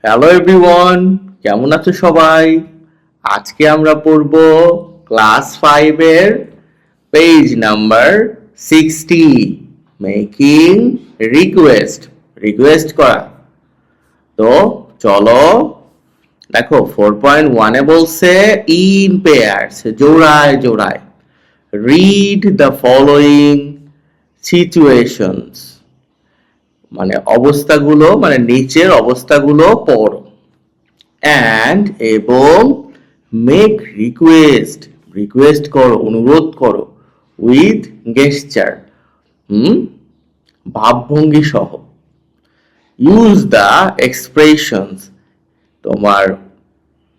Hello everyone, কেমন আছো সবাই? আজকে আমরা পড়ব ক্লাস 5 এর page number 60, making request. Request করা। তো চলো, দেখো 4.1 এ বলছে ইন পেয়ার্স, জোড়ায় জোড়ায়। রিড দ্য ফলোয়িং সিচুয়েশনস, মানে অবস্থাগুলো, মানে নিচের অবস্থাগুলো পড়ো। অ্যান্ড এবং মেক রিকোয়েস্ট, রিকোয়েস্ট করো, অনুরোধ করো। উইথ গেস্টার, ভাবভঙ্গি সহ। ইউজ দ্য এক্সপ্রেশনস, তোমার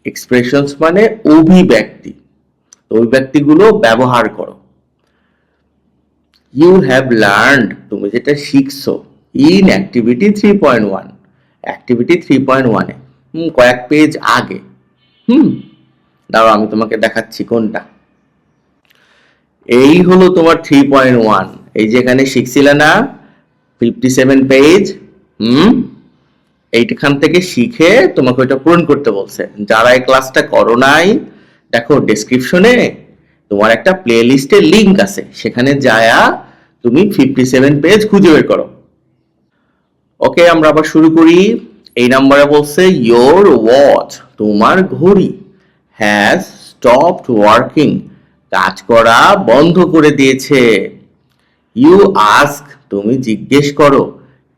এক্সপ্রেশনস মানে অভিব্যক্তি, অভিব্যক্তিগুলো ব্যবহার করো। ইউ হ্যাভ লার্নড, তুমি যেটা শিখছো। ইন অ্যাক্টিভিটি 3.1, অ্যাক্টিভিটি 3.1 এ কয়েক পেজ আগে। দাঁড়াও আমি তোমাকে দেখাচ্ছি কোনটা। এই হলো তোমার 3.1, এই যেখানে শিখছিলে না 57 পেজ। এইখান থেকে শিখে তোমাকে ওইটা পূরণ করতে বলছে। যারা এই ক্লাসটা করো নাই, দেখো ডেসক্রিপশনে তোমার একটা প্লে লিস্টের লিঙ্ক আছে, সেখানে যায়া তুমি 57 পেজ খুঁজে বের করো। ওকে, আমরা আবার শুরু করি। এই নাম্বারে বলছে ইয়োর ওয়াচ, তোমার ঘড়ি, হ্যাজ স্টপড ওয়ার্কিং, কাজ করা বন্ধ করে দিয়েছে। ইউ আস্ক, তুমি জিজ্ঞেস করো।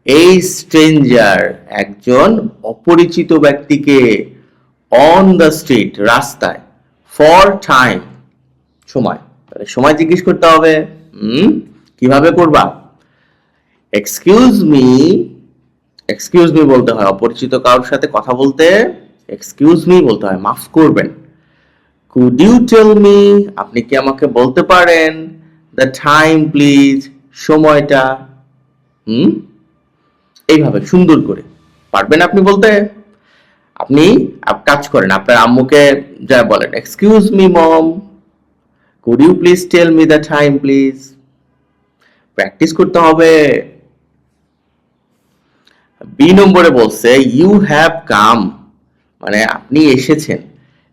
এই স্ট্রেঞ্জার, একজন অপরিচিত ব্যক্তিকে। অন দ্য স্ট্রিট, রাস্তায়। ফর টাইম, সময়, সময় জিজ্ঞেস করতে হবে। কিভাবে করবা? এক্সকিউজ মি, এক্সকিউজ মি বলতে হয় অপরিচিত কারোর সাথে কথা বলতে। এক্সকিউজ মি বলতে হয়, মাফ করবেন। কুড ইউ টেল মি, আপনি কি আমাকে বলতে পারেন? দ্য টাইম প্লিজ, সময়টা। এইভাবে সুন্দর করে পারবেন আপনি বলতে? আপনি কাজ করেন, আপনার আম্মুকে যা বলেন, excuse me mom, could you please tell me the time please. Practice করতে হবে। বি নম্বরে বলছে ইউ হ্যাভ কাম, মানে আপনি এসেছেন।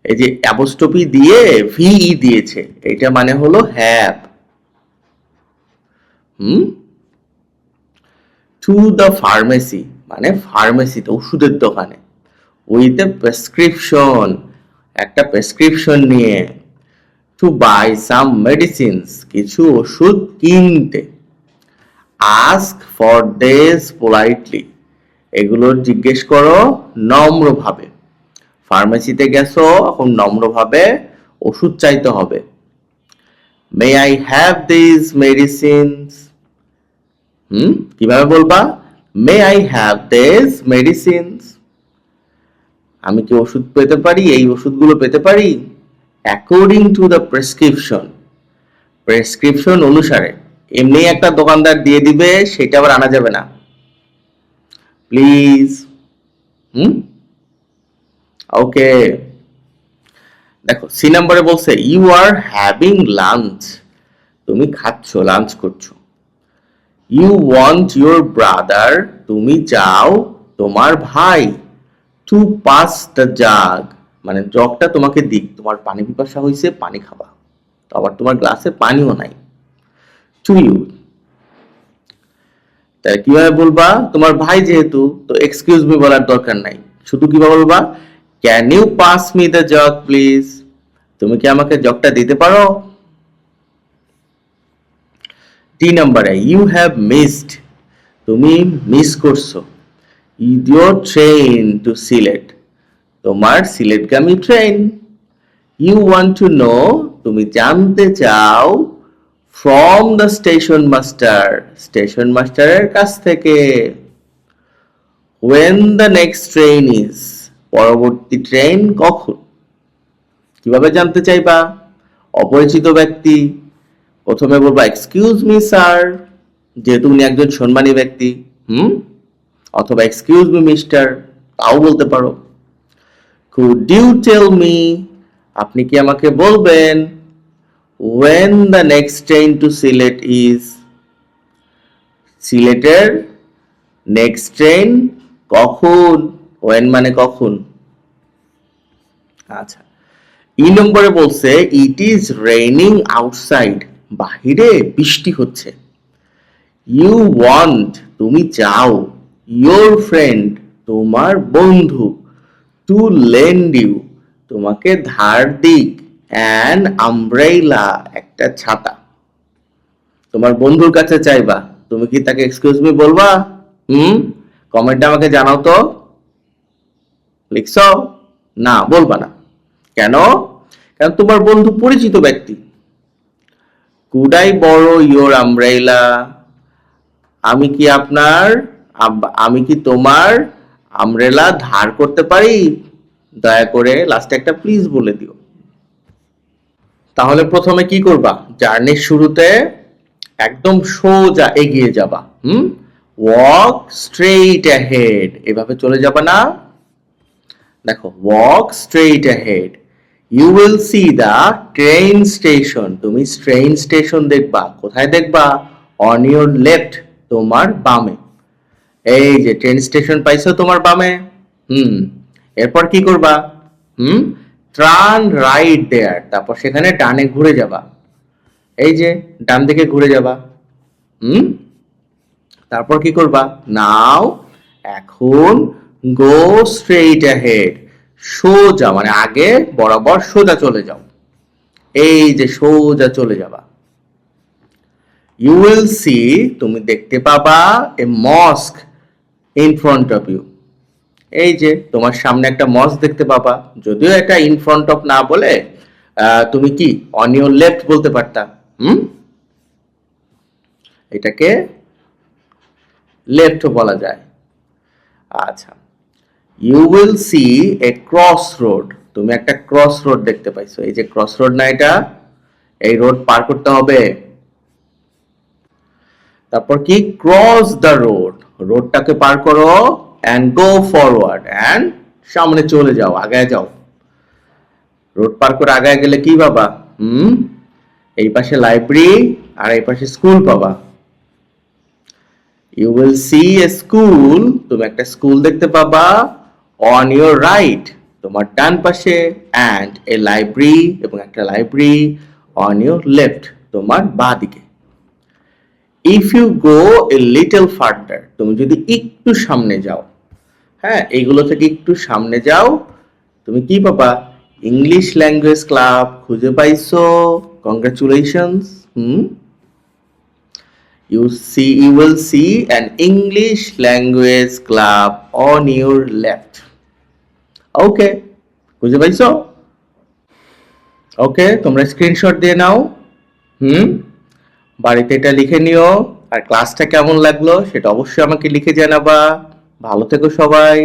এই যে অ্যাপোস্ট্রফি দিয়ে ভিই দিয়েছে, এটা মানে হলো হ্যাভ। টু দ্য ফার্মেসি, মানে ফার্মেসিতে, ওষুধের দোকানে। উইথ এ প্রেসক্রিপশন, একটা প্রেসক্রিপশন নিয়ে। টু বাই সাম মেডিসিনস, কিছু ওষুধ কিনতে। আস্ক ফর দিস পোলাইটলি, এগুলোর জিজ্ঞেস করো নম্রভাবে। ফার্মেসিতে গেছো, এখন নম্রভাবে ওষুধ চাইতে হবে। May I have this medicines, কিভাবে বলবা? May I have this medicines, আমি কি ওষুধ পেতে পারি, এই ওষুধগুলো পেতে পারি? According to the prescription, prescription অনুসারে। এমনি একটা দোকানদার দিয়ে দিবে, সেটা আবার আনা যাবে না। প্লিজ। ওকে, দেখো সি নাম্বারে বলছে ইউ আর হ্যাভিং লাঞ্চ, তুমি খাচ্ছ, লাঞ্চ করছো। ইউ ওয়ান্ট ইউর ব্রাদার, তুমি চাও তোমার ভাই। টু পাস দ্য জাগ, মানে জগটা তোমাকে দিক, তোমার পানি পিপাসা হয়েছে, পানি খাবা, তো আবার তোমার গ্লাসে পানিও নাই। টু ইউ, তাই কিভাবে বলবা? তোমার ভাই যেহেতু, তো এক্সকিউজ মি বলার দরকার নাই, শুধু কিভাবে বলবা? Can you pass me the jug please, তুমি কি আমাকে জগটা দিতে পারো? টি নাম্বারে ইউ হ্যাভ মিসড, তুমি মিস করছো। ইউর ট্রেন টু সিলেট, তোমার সিলেটগামী train. You want to know, তুমি জানতে চাও। From the station master, station মাস্টারের কাছ থেকে। when the next train is, পরবর্তী ট্রেন কখন। কিভাবে জানতে চাইবা? অপরিচিত ব্যক্তি, প্রথমে বলবা এক্সকিউজ মি স্যার, যেহেতু উনি একজন সম্মানী ব্যক্তি। অথবা এক্সকিউজ মি মিস্টার, তাও বলতে পারো। কুড ইউ টেল মি, আপনি কি আমাকে বলবেন? when the next train to Sylhet is, সিলেটের নেক্সট ট্রেন কখন। ওয়েন মানে কখন। আচ্ছা, ই নম্বরে বলছে ইট ইজ রেইনিং আউটসাইড, বাহিরে বৃষ্টি হচ্ছে। ইউ ওয়ান্ট, তুমি চাও, ইয়োর ফ্রেন্ড, তোমার বন্ধু, টু লেন্ড ইউ, তোমাকে ধার দিক, অ্যান আমব্রেলা, একটা ছাতা। তোমার বন্ধুর কাছে চাইবা, তুমি কি তাকে এক্সকিউজ মি বলবা? কমেন্টে আমাকে জানাও তো। লিখছো? না, বলবা না। কেন? কারণ তোমার বন্ধু পরিচিত ব্যক্তি। কুড আই বড়ো ইয়োর আমব্রেলা, আমি কি আপনার, আমি কি তোমার আমব্রেলা ধার করতে পারি? দয়া করে লাস্টে একটা প্লিজ বলে দিও। তাহলে প্রথমে কি করবা? জার্নির শুরুতে একদম সোজা এগিয়ে যাবা। ওয়াক স্ট্রেইট অ্যাহেড, এভাবে চলে যাবা না। দেখো, walk straight ahead, you will see the train station, তুমি ট্রেন স্টেশন দেখবা। কোথায় দেখবা? অন ইউর লেফট, তোমার বামে। এই যে ট্রেন স্টেশন পাইছো তোমার বামে। এরপর কি করবা? টার্ন রাইট দেয়ার, তারপর সেখানে ডানে ঘুরে যাবা। এই যে ডান দিকে ঘুরে যাবা। তারপর কি করবা? নাও, এখন গো স্ট্রেইট অ্যাহেড, সোজা মানে আগে বরাবর সোজা চলে যাও। এই যে সোজা চলে যাবা। ইউ উইল সি, তুমি দেখতে পাবা, a mosque in front of you, এই যে তোমার সামনে একটা মস্ক দেখতে পাবা। যদিও এটা ইন ফ্রন্ট অফ না বলে তুমি কি অন ইউর লেফট বলতে পারতা। এটাকে লেফট বলা যায়। আচ্ছা, you will see a cross road, তুমি একটা ক্রস রোড দেখতে পাইছো। এই যে ক্রস রোড না এটা, এই রোড পার করতে হবে। তারপর কি? ক্রস দ্য রোড, রোডটাকে পার করো, অ্যান্ড গো ফরওয়ার্ড, অ্যান্ড সামনে চলে যাও, আগায় যাও। রোড পার করে আগায় গেলে কি পাবা? এই পাশে লাইব্রেরি আর এই পাশে স্কুল পাবা। You will see a school, তুমি একটা স্কুল দেখতে পাবা। অন ইউর রাইট, তোমার ডান পাশে, অ্যান্ড এ লাইব্রেরি, এবং একটা লাইব্রেরি অন ইউর লেফট, তোমার বাঁ দিকে। If you go a little further, তুমি যদি একটু সামনে যাও, হ্যাঁ, এইগুলো থেকে একটু সামনে যাও, তুমি কি পাবা? ইংলিশ ল্যাঙ্গুয়েজ ক্লাব খুঁজে পাইছো, congratulations. you will see an English language club on your left. ওকে, বুঝে পাইছো? ওকে, তোমরা স্ক্রিনশট দিয়ে নাও। বাড়িতে এটা লিখে নিও। আর ক্লাসটা কেমন লাগলো সেটা অবশ্যই আমাকে লিখে জানাবা। ভালো থেকো সবাই।